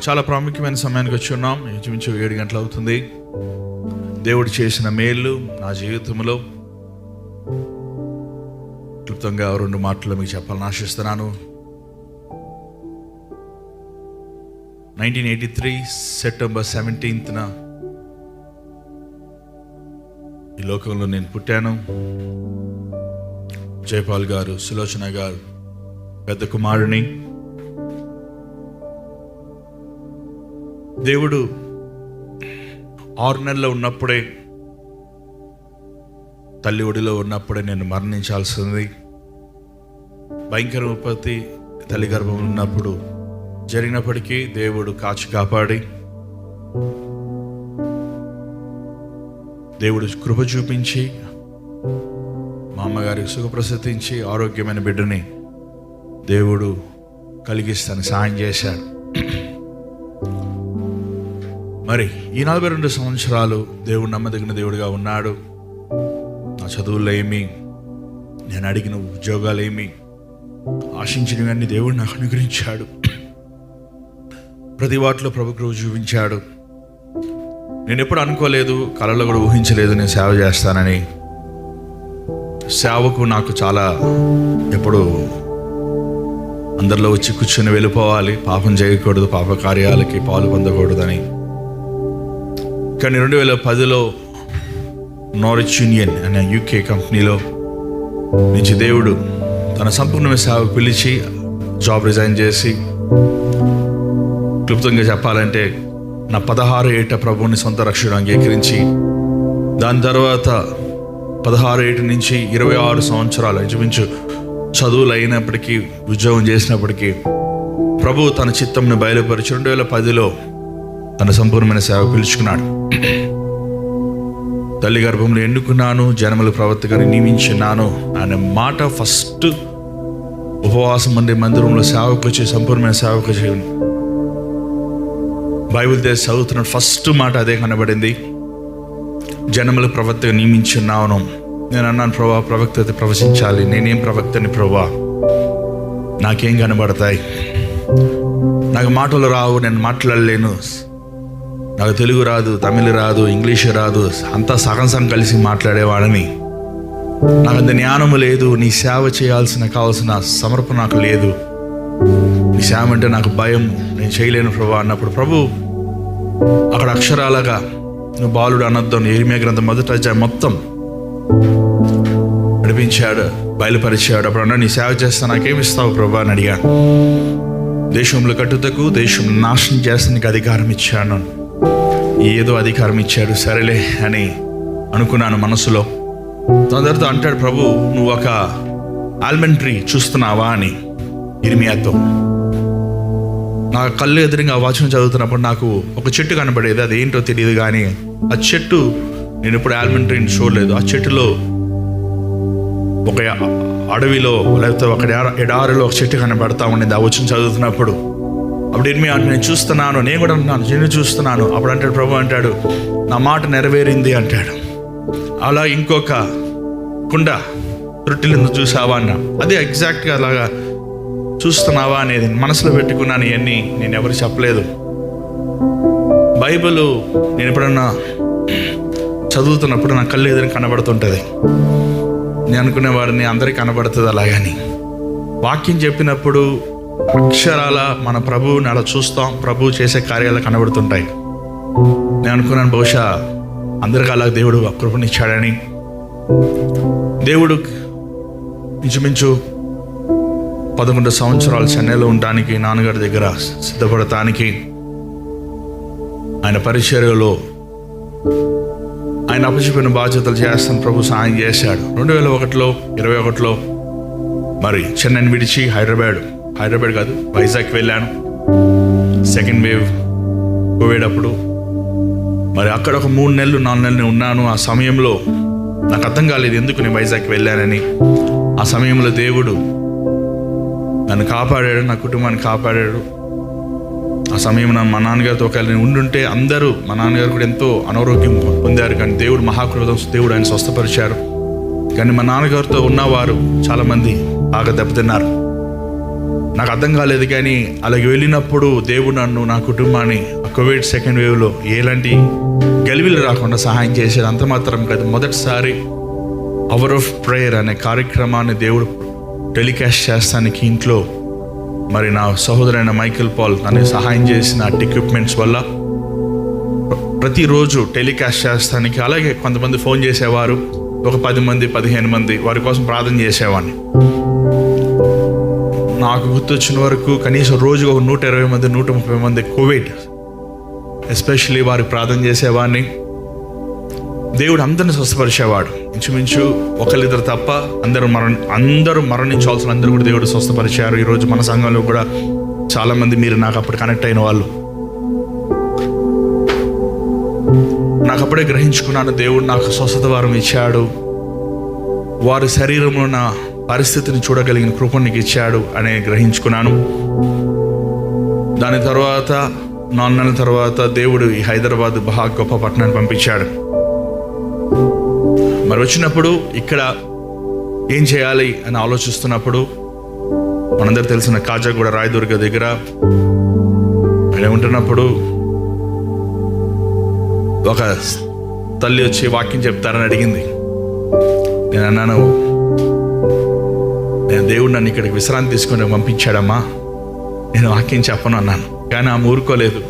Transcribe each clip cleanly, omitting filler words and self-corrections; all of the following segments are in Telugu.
చాలా ప్రాముఖ్యమైన సమయానికి వచ్చి ఉన్నాం. ఇంచుమించు 7 గంటలు అవుతుంది. దేవుడు చేసిన మేలు నా జీవితంలో క్లుప్తంగా 2 మాటలు మీకు చెప్పాలని ఆశిస్తున్నాను. 1983 సెప్టెంబర్ 17th ఈ లోకంలో నేను పుట్టాను. జయపాల్ గారు, సులోచన గారు పెద్ద కుమారుని. దేవుడు 6 నెలల్లో ఉన్నప్పుడే, తల్లి ఒడిలో ఉన్నప్పుడే నేను మరణించాల్సింది. భయంకర విపత్తి తల్లి గర్భం ఉన్నప్పుడు జరిగినప్పటికీ దేవుడు కాచి కాపాడి, దేవుడు కృప చూపించి మా అమ్మగారికి సుఖప్రసవించి ఆరోగ్యమైన బిడ్డని దేవుడు కలిగిస్తాను సాయం చేశాడు. మరి ఈ 42 సంవత్సరాలు దేవుడు నమ్మదగిన దేవుడిగా ఉన్నాడు. నా చదువుల్లో ఏమి, నేను అడిగిన ఉద్యోగాలు ఏమి, ఆశించినవన్నీ దేవుడు నాకు అనుగ్రహించాడు. ప్రతి వాటిలో ప్రభు కృప చూపించాడు. నేను ఎప్పుడు అనుకోలేదు, కలలో కూడా ఊహించలేదు నేను సేవ చేస్తానని. సేవకు నాకు చాలా ఎప్పుడు అందరిలో వచ్చి కూర్చొని వెళ్ళిపోవాలి, పాపం చేయకూడదు, పాప కార్యాలకి పాలు పొందకూడదని. కానీ 2010లో నారిచ్ యూనియన్ అనే UK కంపెనీలో నుంచి దేవుడు తన సంపూర్ణ సేవకు పిలిచి జాబ్ రిజైన్ చేసి, క్లుప్తంగా చెప్పాలంటే నా 16 ఏట ప్రభువుని సొంత రక్షకుడు అంగీకరించి, దాని తర్వాత 16 ఏట నుంచి 26 సంవత్సరాలు ఇంచుమించు చదువులు అయినప్పటికీ, ఉద్యోగం చేసినప్పటికీ ప్రభు తన చిత్తంను బయలుపరిచి 2010లో తన సంపూర్ణమైన సేవ పిలుచుకున్నాడు. తల్లి గర్భంలో ఎన్నుకున్నాను, జనముల ప్రవర్తగా నియమించున్నాను అనే మాట ఫస్ట్ ఉపవాసం ఉండే మందిరంలో సేవకు వచ్చి సంపూర్ణమైన సేవకు వచ్చి బైబిల్ తెసి చదువుతున్న ఫస్ట్ మాట అదే కనబడింది. జనముల ప్రవక్తగా నియమించున్నాను. నేను అన్నాను, ప్రభా ప్రవక్త ప్రవచించాలి, నేనేం ప్రవక్తని ప్రభా, నాకేం కనబడతాయి, నాకు మాటలు రావు, నేను మాట్లాడలేను, నాకు తెలుగు రాదు, తమిళ రాదు, ఇంగ్లీష్ రాదు, అంతా సగం కలిసి మాట్లాడేవాడని, నాకు అంత జ్ఞానము లేదు, నీ సేవ చేయాల్సిన కావాల్సిన సమర్పణ నాకు లేదు, నీ సేవ అంటే నాకు భయం, నేను చేయలేను ప్రభా అన్నప్పుడు ప్రభు అక్కడ అక్షరాలుగా నువ్వు బాలుడు అనర్థం యెరెమీయా గ్రంథం 1వ అధ్యాయం మొత్తం నడిపించాడు, బయలుపరిచాడు. అప్పుడు అన్నా, నీ సేవ చేస్తా, నాకేమిస్తావు ప్రభా అని అడిగాను. దేశంలో కట్టుటకు, దేశం నాశనం చేస్తానికి అధికారం ఇచ్చాను. ఏదో అధికారం ఇచ్చాడు, సరేలే అని అనుకున్నాను మనసులో. తొందరతో అంటాడు ప్రభు, నువ్వు ఒక ఆల్మండ్ ట్రీ చూస్తున్నావా అని యెరెమీయాతో. నా కళ్ళు ఎదురుగా ఆ వచనం చదువుతున్నప్పుడు నాకు ఒక చెట్టు కనబడేది, అది ఏంటో తెలియదు కానీ ఆ చెట్టు, నేను ఇప్పుడు ఆల్మండ్ ట్రీని చూడలేదు. ఆ చెట్టులో ఒక అడవిలో లేకపోతే ఒక ఎడారిలో ఒక చెట్టు కనబడతా ఉండేది ఆ వచనం చదువుతున్నప్పుడు. అప్పుడు యెరెమీయా అంటే, నేను చూస్తున్నాను, నేను కూడా అంటున్నాను, నేను చూస్తున్నాను. అప్పుడు అంటాడు ప్రభు, అంటాడు నా మాట నెరవేరింది అంటాడు. అలా ఇంకొక కుండ రొట్టెలు చూసావా అన్న, అదే ఎగ్జాక్ట్గా అలాగా చూస్తున్నావా అనేది మనసులో పెట్టుకున్నాను. ఇవన్నీ నేను ఎవరు చెప్పలేదు. బైబిల్ నేను ఎప్పుడన్నా చదువుతున్నప్పుడు నా కళ్ళు ఎదురు కనబడుతుంటుంది. నేను అనుకునేవాడిని అందరికీ కనబడుతుంది అలాగని. వాక్యం చెప్పినప్పుడు అక్షరాల మన ప్రభువుని అలా చూస్తాం, ప్రభువు చేసే కార్యాలు కనబడుతుంటాయి. నేను అనుకున్నాను బహుశా అందరికీ అలా దేవుడు కృపనిచ్చాడని. దేవుడు ఇంచుమించు 11 సంవత్సరాలు చెన్నైలో ఉండడానికి, నాన్నగారి దగ్గర సిద్ధపడటానికి, ఆయన పరిచర్యలో ఆయన అప్పచెప్పిన బాధ్యతలు చేస్తాను ప్రభు సాయం చేశాడు. 2021లో మరి చెన్నైని విడిచి హైదరాబాద్ కాదు వైజాగ్ వెళ్ళాను. సెకండ్ వేవ్ కోవిడ్ అప్పుడు మరి అక్కడ ఒక 3 నెలలు 4 నెలలు ఉన్నాను. ఆ సమయంలో నాకు అర్థం కాలేదు ఎందుకు నేను వైజాగ్ వెళ్ళానని. ఆ సమయంలో దేవుడు నన్ను కాపాడాడు, నా కుటుంబాన్ని కాపాడాడు. ఆ సమయంలో మా నాన్నగారితో ఒకవేళ నేను ఉండుంటే అందరూ, మా నాన్నగారు కూడా ఎంతో అనారోగ్యం పొందారు, కానీ దేవుడు మహాకృపతో దేవుడు ఆయన స్వస్థపరిచారు. కానీ మా నాన్నగారితో ఉన్నవారు చాలామంది బాగా దెబ్బతిన్నారు. నాకు అర్థం కాలేదు. కానీ అలాగే వెళ్ళినప్పుడు దేవుడు నన్ను, నా కుటుంబాన్ని కోవిడ్ సెకండ్ వేవ్లో ఎలాంటి గలిబిలు రాకుండా సహాయం చేశాడు. అంత మాత్రం కాదు, మొదటిసారి అవర్ ఆఫ్ ప్రేయర్ అనే కార్యక్రమాన్ని దేవుడు టెలికాస్ట్ చేస్తానికి ఇంట్లో మరి నా సహోదరైన మైకేల్ పాల్ నన్ను సహాయం చేసిన ఎక్విప్మెంట్స్ వల్ల ప్రతిరోజు టెలికాస్ట్ చేస్తానికి, అలాగే కొంతమంది ఫోన్ చేసేవారు, ఒక 10 మంది 15 మంది వారి కోసం ప్రార్థన చేసేవాడిని. నాకు గుర్తొచ్చిన వరకు కనీసం రోజు ఒక 120 మంది 130 మంది కోవిడ్ ఎస్పెషల్లీ వారికి ప్రార్థన చేసేవాడిని. దేవుడు అందరిని స్వస్థపరిచేవాడు. ఇంచుమించు ఒకళ్ళిద్దరు తప్ప అందరూ మరణించాల్సిన అందరూ కూడా దేవుడు స్వస్థపరిచారు. ఈరోజు మన సంఘంలో కూడా చాలామంది మీరు నాకు అప్పుడు కనెక్ట్ అయిన వాళ్ళు. నాకు అప్పుడే గ్రహించుకున్నాను, దేవుడు నాకు స్వస్థత వరం ఇచ్చాడు, వారి శరీరంలో నా పరిస్థితిని చూడగలిగిన కృపను నీకు ఇచ్చాడు అని గ్రహించుకున్నాను. దాని తర్వాత 4 నెలల తర్వాత దేవుడు ఈ హైదరాబాద్ బాగా గొప్ప పట్టణాన్ని పంపించాడు. మరి వచ్చినప్పుడు ఇక్కడ ఏం చేయాలి అని ఆలోచిస్తున్నప్పుడు మనందరూ తెలిసిన కాజాగూడ రాయదుర్గ దగ్గర ఆయన ఉంటున్నప్పుడు ఒక తల్లి వచ్చి వాక్యం చెప్తారని అడిగింది. నేను అన్నాను, నేను దేవుడు నన్ను ఇక్కడికి విశ్రాంతి తీసుకొని పంపించాడమ్మా, నేను వాక్యం చెప్పను అన్నాను. కానీ ఆమె ఊరుకోలేదు.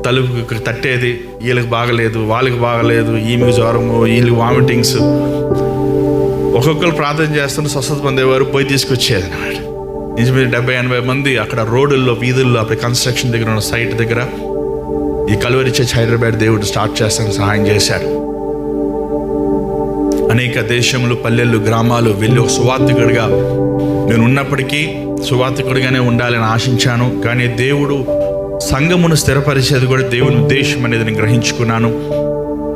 తలుపుకి తట్టేది, వీళ్ళకి బాగలేదు, వాళ్ళకి బాగలేదు, ఈమెకి జ్వరము, వీళ్ళకి వామిటింగ్స్. ఒక్కొక్కరు ప్రార్థన చేస్తున్న స్వస్థత పొందేవారు, పోయి తీసుకొచ్చేది అన్నమాట. నిజమే 70-80 మంది అక్కడ రోడ్డుల్లో, వీధుల్లో, అప్పుడు కన్స్ట్రక్షన్ దగ్గర ఉన్న సైట్ దగ్గర ఈ కల్వరి చర్చ్ హైదరాబాద్ దేవుడు స్టార్ట్ చేస్తానికి సహాయం చేశాడు. అనేక దేశములు, పల్లెలు, గ్రామాలు వెళ్ళి ఒక సువార్థికుడిగా నేను ఉన్నప్పటికీ సువార్థికుడిగానే ఉండాలని ఆశించాను. కానీ దేవుడు సంఘమును స్థిరపరిచేది కూడా దేవుని ఉద్దేశం అనేది నేను గ్రహించుకున్నాను.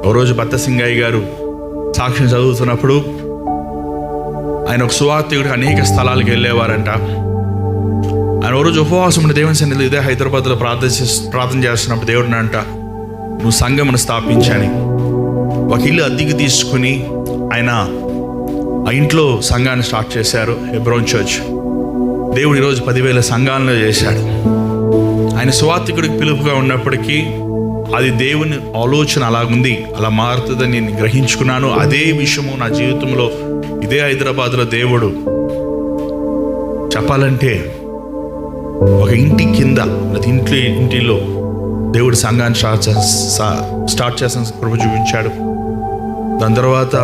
ఓ రోజు భర్త సింగయ్య గారు సాక్ష్యం చదువుతున్నప్పుడు ఆయన ఒక సువార్థికుడిగా అనేక స్థలాలకు వెళ్ళేవారంట. ఆయన ఓ రోజు ఉపవాసం ఉండే దేవుని సన్నిధిలో ఇదే హైదరాబాద్లో ప్రార్థన చేస్తున్నప్పుడు దేవుడిని అంట, నువ్వు సంఘమును స్థాపించాని. ఒక ఇల్లు అద్దెకి తీసుకుని ఆయన ఆ ఇంట్లో సంఘాన్ని స్టార్ట్ చేశారు, హెబ్రోన్ చర్చ్. దేవుడు ఈరోజు 10,000 సంఘాలను చేశాడు. ఆయన సువార్థికుడికి పిలుపుగా ఉన్నప్పటికీ అది దేవుని ఆలోచన అలాగుంది, అలా మారుతుందని నేను గ్రహించుకున్నాను. అదే విషయము నా జీవితంలో ఇదే హైదరాబాద్లో దేవుడు చెప్పాలంటే ఒక ఇంటి కింద ఇంటిలో దేవుడు సంఘాన్ని స్టార్ట్ చేసిన కృప చూపించాడు. దాని తర్వాత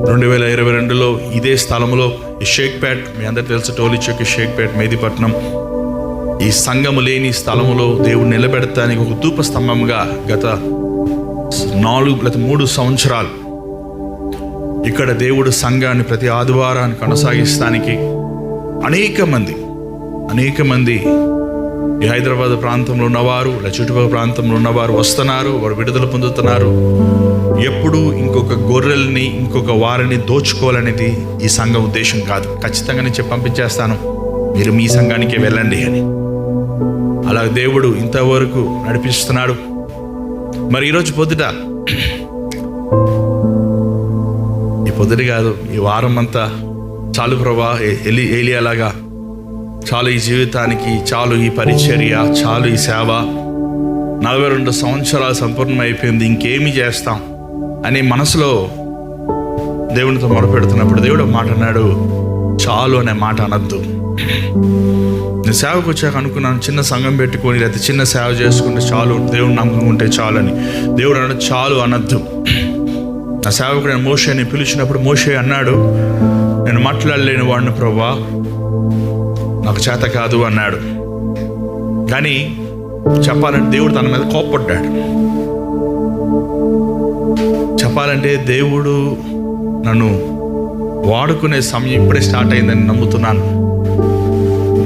2022లో ఇదే స్థలంలో ఈ షేక్పేట్, మీ అందరూ తెలుసు, టోలీచౌక్, షేక్పేట్, మెహదీపట్నం, ఈ సంఘము లేని స్థలములో దేవుడు నిలబెడతానికి ఒక ధూప స్తంభంగా గత 3 సంవత్సరాలు ఇక్కడ దేవుడు సంఘాన్ని ప్రతి ఆదివారాన్ని కొనసాగిస్తానికి అనేక మంది ఈ హైదరాబాద్ ప్రాంతంలో ఉన్నవారు, చుట్టుపక్కల ప్రాంతంలో ఉన్నవారు వస్తున్నారు, వారు విడుదల పొందుతున్నారు. ఎప్పుడు ఇంకొక గొర్రెల్ని, ఇంకొక వారిని దోచుకోవాలనేది ఈ సంఘం ఉద్దేశం కాదు. ఖచ్చితంగా నేను పంపించేస్తాను, మీరు మీ సంఘానికి వెళ్ళండి అని. అలా దేవుడు ఇంతవరకు నడిపిస్తున్నాడు. మరి ఈరోజు పొద్దుట, ఈ పొద్దుట కాదు, ఈ వారం అంతా చాలు ప్రభా, ఏలియాలాగా చాలు ఈ జీవితానికి, చాలు ఈ పరిచర్య, చాలు ఈ సేవ, 42 సంవత్సరాలు సంపూర్ణమైపోయింది, ఇంకేమి చేస్తాం అని మనసులో దేవునితో మొరపెడుతున్నప్పుడు దేవుడు మాట అన్నాడు, చాలు అనే మాట అనద్దు. నేను సేవకు వచ్చాక అనుకున్నాను, చిన్న సంఘం పెట్టుకొని లేకపోతే చిన్న సేవ చేసుకుంటే చాలు, దేవుడు నమ్మకం ఉంటే చాలు అని. దేవుడు అన్నాడు, చాలు అనద్దు. నా సేవకుడు నేను మోషేని పిలిచినప్పుడు మోషే అన్నాడు, నేను మాట్లాడలేని వాడిని ప్రభా, నాకు చేత కాదు అన్నాడు. కానీ చెప్పాలంటే దేవుడు తన మీద కోప్పడ్డాడు. చెప్పాలంటే దేవుడు నన్ను వాడుకునే సమయం ఇప్పుడే స్టార్ట్ అయిందని నమ్ముతున్నాను.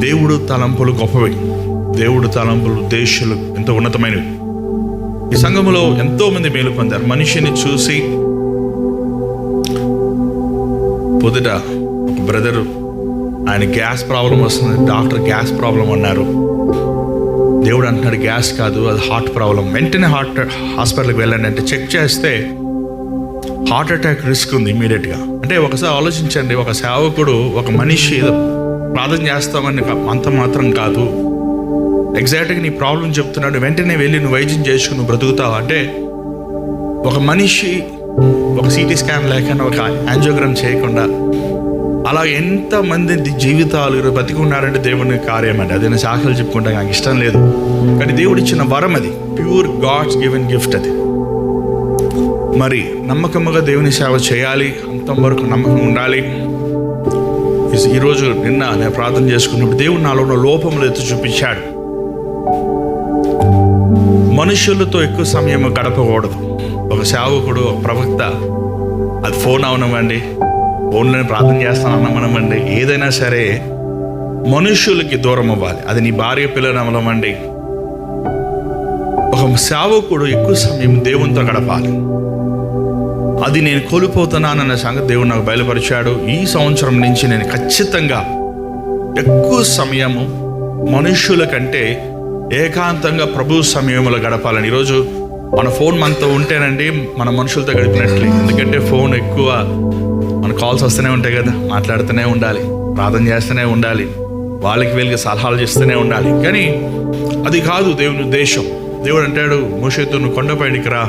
దేవుడు తలంపులు గొప్పవి, దేవుడు తలంపులు ఉద్దేశాలు ఎంతో ఉన్నతమైనవి. ఈ సంఘములో ఎంతో మంది మేలు పొందారు. మనిషిని చూసి పొద్దుట ఒక బ్రదరు, ఆయన గ్యాస్ ప్రాబ్లం వస్తుంది, డాక్టర్ గ్యాస్ ప్రాబ్లం అన్నారు. దేవుడు అంటున్నాడు, గ్యాస్ కాదు, అది హార్ట్ ప్రాబ్లం. వెంటనే హాస్పిటల్కి వెళ్ళండి అంటే చెక్ చేస్తే హార్ట్ అటాక్ రిస్క్ ఉంది ఇమీడియట్గా. అంటే ఒకసారి ఆలోచించండి, ఒక సేవకుడు, ఒక మనిషి ప్రార్థన చేస్తామని అంత మాత్రం కాదు. ఎగ్జాక్ట్గా నీ ప్రాబ్లం చెప్తున్నాడు, వెంటనే వెళ్ళి నువ్వు వైద్యం చేసుకుని నువ్వు బ్రతుకుతావు అంటే, ఒక మనిషి ఒక సిటీ స్కాన్ లేకుండా, ఒక యాంజియోగ్రామ్ చేయకుండా అలా ఎంతమంది జీవితాలు ఈరోజు బతికున్నారంటే దేవుని కార్యం అండి. అదే శాఖలు చెప్పుకుంటా నాకు ఇష్టం లేదు, కానీ దేవుడు ఇచ్చిన వరం అది, ప్యూర్ గాడ్స్ గివెన్ గిఫ్ట్ అది. మరి నమ్మకముగా దేవుని సేవ చేయాలి, అంతం వరకు నమ్మకం ఉండాలి. ఈరోజు నిన్న నేను ప్రార్థన చేసుకున్నప్పుడు దేవుడు నాలో ఉన్న లోపములు ఎత్తి చూపించాడు. మనుషులతో ఎక్కువ సమయం గడపకూడదు. ఒక సేవకుడు, ఒక ప్రవక్త, అది ఫోన్ అవనవ్వండి, ఫోన్లోనే ప్రార్థన చేస్తానన్నమనవ్వండి, ఏదైనా సరే మనుషులకి దూరం అవ్వాలి. అది నీ భార్య పిల్లలు అవనవ్వండి. ఒక సేవకుడు ఎక్కువ సమయం దేవునితో గడపాలి. అది నేను కోల్పోతున్నానన్న సంగతి దేవుడు నాకు బయలుపరిచాడు. ఈ సంవత్సరం నుంచి నేను ఖచ్చితంగా ఎక్కువ సమయము మనుషుల కంటే ఏకాంతంగా ప్రభు సమయంలో గడపాలని. ఈరోజు మన ఫోన్ మనతో ఉంటేనండి మన మనుషులతో గడిపినట్లే. ఎందుకంటే ఫోన్ ఎక్కువ మన కాల్స్ వస్తూనే ఉంటాయి కదా, మాట్లాడుతూనే ఉండాలి, ప్రార్థన చేస్తూనే ఉండాలి, వాళ్ళకి వీళ్ళకి సలహాలు చేస్తూనే ఉండాలి. కానీ అది కాదు దేవుని ఉద్దేశం. దేవుడు అంటాడు మోషేతో, నువ్వు కొండపైకి రా,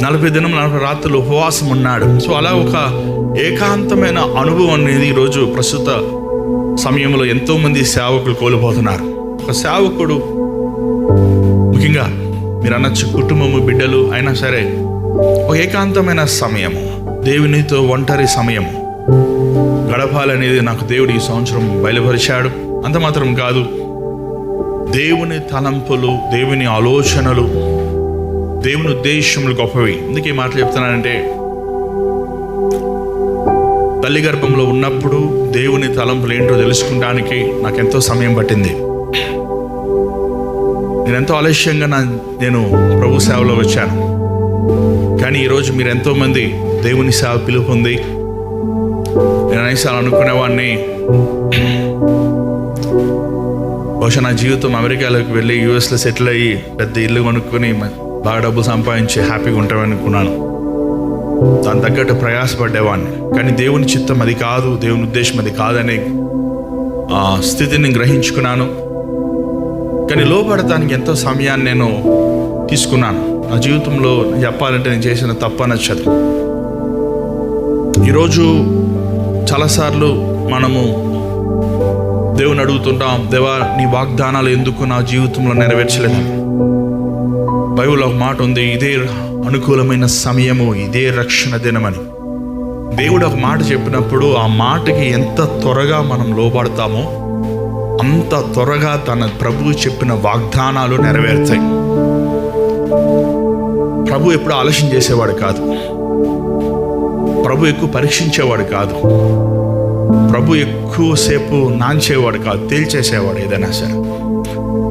40 దినం 40 రాత్రులు ఉపవాసం ఉన్నాడు. సో అలా ఒక ఏకాంతమైన అనుభవం అనేది ఈరోజు ప్రస్తుత సమయంలో ఎంతోమంది సేవకులు కోల్పోతున్నారు. ఒక సేవకుడు, ముఖ్యంగా మీరు అనొచ్చు కుటుంబము, బిడ్డలు అయినా సరే, ఒక ఏకాంతమైన సమయము, దేవునితో ఒంటరి సమయము గడపాలనేది నాకు దేవుడు ఈ సంవత్సరం బయలుపరిచాడు. అంత మాత్రం కాదు, దేవుని తలంపులు, దేవుని ఆలోచనలు, దేవుని ఉద్దేశములు గొప్పవి. ఎందుకు ఈ మాటలు చెప్తున్నానంటే, తల్లి గర్భంలో ఉన్నప్పుడు దేవుని తలంపులు ఏంటో తెలుసుకోవడానికి నాకెంతో సమయం పట్టింది. నేనెంతో ఆలస్యంగా నేను ప్రభు సేవలో వచ్చాను. కానీ ఈరోజు మీరు ఎంతోమంది దేవుని సేవ పిలుపు ఉంది. నేను అనేసారి అనుకునేవాడిని, బహుశా నా జీవితం అమెరికాలోకి వెళ్ళి యూఎస్లో సెటిల్ అయ్యి పెద్ద ఇల్లు కొనుక్కొని బాగా డబ్బులు సంపాదించి హ్యాపీగా ఉంటామనుకున్నాను. దాని తగ్గట్టు ప్రయాసపడేవాడిని. కానీ దేవుని చిత్తం అది కాదు, దేవుని ఉద్దేశం అది కాదనే స్థితిని గ్రహించుకున్నాను. కానీ లోపడటానికి ఎంతో సమయాన్ని నేను తీసుకున్నాను. నా జీవితంలో చెప్పాలంటే నేను చేసిన తప్పు నచ్చదు. ఈరోజు చాలాసార్లు మనము దేవుని అడుగుతుంటాం, దేవా నీ వాగ్దానాలు ఎందుకు నా జీవితంలో నెరవేర్చలేదు. బైబిల్లో ఒక మాట ఉంది, ఇదే అనుకూలమైన సమయము, ఇదే రక్షణ దినమని. దేవుడు ఒక మాట చెప్పినప్పుడు ఆ మాటకి ఎంత త్వరగా మనం లోబడతామో అంత త్వరగా తన ప్రభు చెప్పిన వాగ్దానాలు నెరవేరుతాయి. ప్రభు ఎప్పుడు ఆలస్యం చేసేవాడు కాదు, ప్రభు ఎక్కువ పరీక్షించేవాడు కాదు, ప్రభు ఎక్కువసేపు నాంచేవాడు కాదు, తేల్చేసేవాడు. ఏదైనా సరే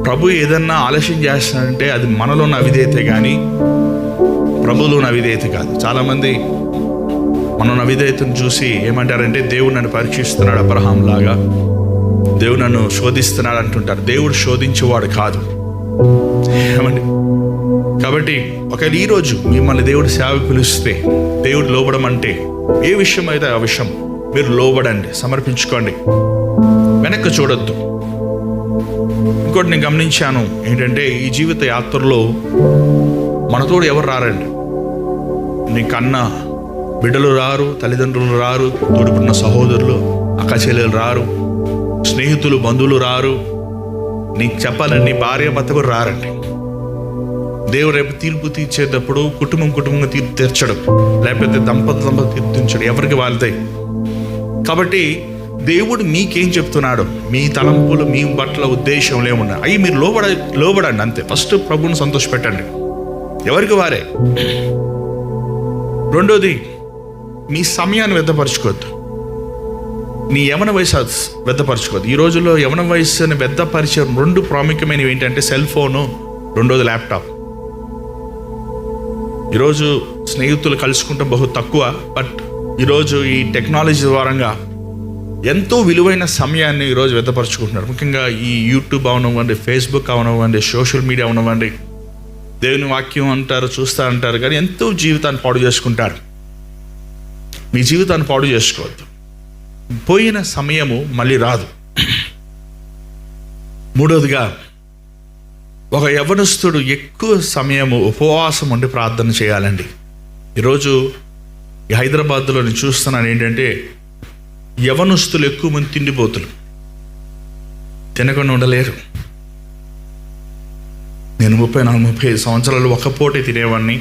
ప్రభు ఏదన్నా ఆలస్యం చేస్తాడంటే అది మనలో ఉన్న అవిధేయత కానీ ప్రభులో ఉన్న అవిధేయత కాదు. చాలామంది మన అవిధేయతను చూసి ఏమంటారంటే, దేవుడు నన్ను పరీక్షిస్తున్నాడు అబ్రహాం లాగా, దేవుడు నన్ను శోధిస్తున్నాడు అంటుంటారు. దేవుడు శోధించేవాడు కాదు ఏమండి. కాబట్టి ఒకవేళ ఈరోజు మిమ్మల్ని దేవుడు సేవ పిలిస్తే, దేవుడు లోబడమంటే, ఏ విషయం అయితే ఆ విషయం మీరు లోబడండి, సమర్పించుకోండి, వెనక్కి చూడొద్దు. ఇంకోటి నేను గమనించాను ఏంటంటే, ఈ జీవిత యాత్రలో మనతోడు ఎవరు రారండి. నీకన్న బిడ్డలు రారు, తల్లిదండ్రులు రారు, తోడుకున్న సహోదరులు అక్క చెల్లెలు రారు, స్నేహితులు బంధువులు రారు, నీకు చెప్పాలని నీ భార్య భర్త కూడా రారండి. దేవుడు రేపు తీర్పు తీర్చేటప్పుడు కుటుంబంగా తీర్పు తీర్చడం, లేకపోతే దంపతులు తీర్పు తీర్చడం, ఎవరికి వాళ్ళదే. కాబట్టి దేవుడు మీకేం చెప్తున్నాడు, మీ తలంపులు, మీ పట్ల ఉద్దేశంలో ఏమున్నాయి అవి మీరు లోబడండి అంతే. ఫస్ట్ ప్రభువుని సంతోషపెట్టండి, ఎవరికి వారే. రెండోది, మీ సమయాన్ని వ్యర్థపరచుకోవద్దు, నీ యవన వయసు వ్యర్థపరచుకోవద్దు. ఈ రోజుల్లో యవన వయసుని వ్యర్థపరిచే 2 ప్రాముఖ్యమైనవి ఏంటంటే సెల్ ఫోను, రెండోది ల్యాప్టాప్. ఈరోజు స్నేహితులు కలుసుకుంటాం బహు తక్కువ, బట్ ఈరోజు ఈ టెక్నాలజీ ద్వారంగా ఎంతో విలువైన సమయాన్ని ఈరోజు వ్యర్థపరచుకుంటున్నారు. ముఖ్యంగా ఈ యూట్యూబ్ అవనివ్వండి, ఫేస్బుక్ అవనివ్వండి, సోషల్ మీడియా అవనివ్వండి, దేవుని వాక్యం అంటారు, చూస్తా అంటారు, కానీ ఎంతో జీవితాన్ని పాడు చేసుకుంటారు. మీ జీవితాన్ని పాడు చేసుకోవద్దు. పోయిన సమయము మళ్ళీ రాదు. మూడవదిగా, ఒక యవ్వనస్తుడు ఎక్కువ సమయము ఉపవాసం ఉండి ప్రార్థన చేయాలండి. ఈరోజు ఈ హైదరాబాద్లో నేను చూస్తున్నాను ఏంటంటే, యవ్వనస్తులు ఎక్కువ మంది తిండిపోతులు, తినకుండా ఉండలేరు. నేను 34-35 సంవత్సరాలు ఒక పూటే తినేవాడిని.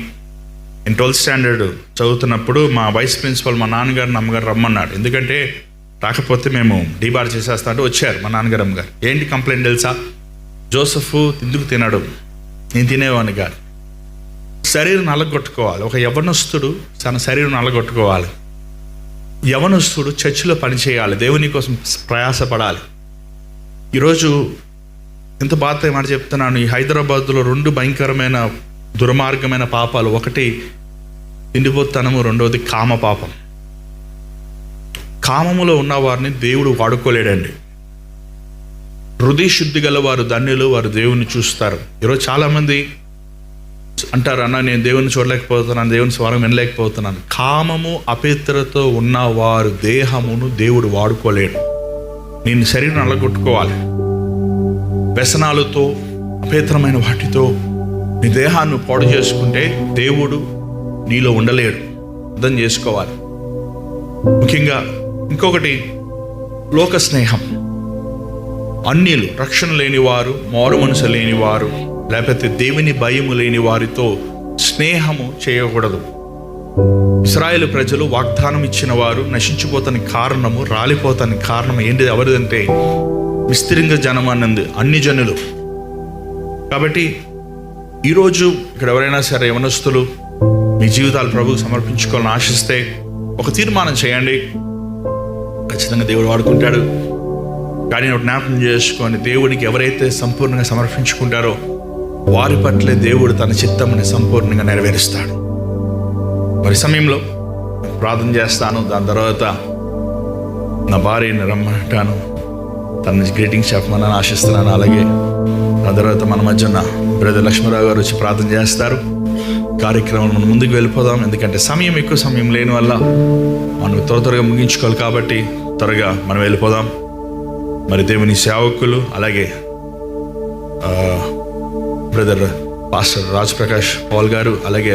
నేను 12th స్టాండర్డ్ చదువుతున్నప్పుడు మా వైస్ ప్రిన్సిపల్ మా నాన్నగారిని అమ్మగారు రమ్మన్నాడు. ఎందుకంటే రాకపోతే మేము డీబార్ చేసేస్తా అంటే వచ్చారు మా నాన్నగారు అమ్మగారు. ఏంటి కంప్లైంట్ తెలుసా? జోసెఫ్ ఎందుకు తినడు? నేను తినేవాడిని కాదు. శరీరం నలగొట్టుకోవాలి. ఒక యవ్వనస్తుడు తన శరీరం నలగొట్టుకోవాలి. యవ్వనస్తుడు చర్చిలో పనిచేయాలి, దేవుని కోసం ప్రయాసపడాలి. ఈరోజు ఇంత బాధ మాట చెప్తున్నాను. ఈ హైదరాబాద్లో 2 భయంకరమైన దుర్మార్గమైన పాపాలు. ఒకటి తిండిపోతనము, రెండవది కామ పాపం. కామములో ఉన్న వారిని దేవుడు వాడుకోలేడండి. హృదయ శుద్ధి గల వారు ధన్యులు, వారు దేవుని చూస్తారు. ఈరోజు చాలామంది అంటారు, అన్న నేను దేవుని చూడలేకపోతున్నాను, దేవుని స్వరం వినలేకపోతున్నాను. కామము అపవిత్రతో ఉన్న వారు దేహమును దేవుడు వాడుకోలేడు. నేను శరీరం అలగొట్టుకోవాలి. వ్యసనాలతో, అపవిత్రమైన వాటితో నీ దేహాన్ని పాడు చేసుకుంటే దేవుడు నీలో ఉండలేడు. అర్థం చేసుకోవాలి. ముఖ్యంగా ఇంకొకటి, లోక స్నేహం. అన్యులు, రక్షణ లేని వారు, మారు మనసు లేని వారు, లేకపోతే దేవుని భయము లేని వారితో స్నేహము చేయకూడదు. ఇశ్రాయేలు ప్రజలు వాగ్దానం ఇచ్చిన వారు నశించిపోతానికి కారణము, రాలిపోతానికి కారణం ఏంటి? ఎవరిదంటే విస్తీర్ణ జనం అన్నది అన్ని జనులు. కాబట్టి ఈరోజు ఇక్కడ ఎవరైనా సరే యవనస్తులు మీ జీవితాలు ప్రభువుకు సమర్పించుకోవాలని ఆశిస్తే ఒక తీర్మానం చేయండి. ఖచ్చితంగా దేవుడు వాడుకుంటాడు. కానీ జ్ఞాపకం చేసుకొని, దేవుడికి ఎవరైతే సంపూర్ణంగా సమర్పించుకుంటారో వారి పట్లే దేవుడు తన చిత్తముని సంపూర్ణంగా నెరవేరుస్తాడు. మరి సమయంలో ప్రార్థన చేస్తాను. దాని తర్వాత నా భార్యని రమ్మంటాను, తన గ్రీటింగ్స్ చెప్పమని ఆశిస్తున్నాను. అలాగే ఆ తర్వాత మన మధ్యన బ్రదర్ లక్ష్మీరావు గారు వచ్చి ప్రార్థన చేస్తారు. కార్యక్రమం మనం ముందుకు వెళ్ళిపోదాం. ఎందుకంటే ఎక్కువ సమయం లేని వల్ల మనం త్వరగా ముగించుకోవాలి. కాబట్టి త్వరగా మనం వెళ్ళిపోదాం. మరి దేవుని సేవకులు, అలాగే brother pastor Raj Prakash Paul గారు, అలాగే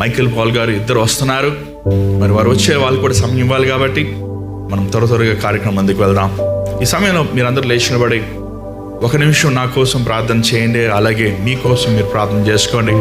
మైకేల్ పాల్ గారు ఇద్దరు వస్తున్నారు. మరి వారు వచ్చే వాళ్ళు కూడా సమయం ఇవ్వాలి. కాబట్టి మనం త్వరగా కార్యక్రమం ముందుకు వెళ్దాం. ఈ సమయంలో మీరందరూ లేచి నిలబడి 1 నిమిషం నా కోసం ప్రార్థన చేయండి. అలాగే మీకోసం మీరు ప్రార్థన చేసుకోండి.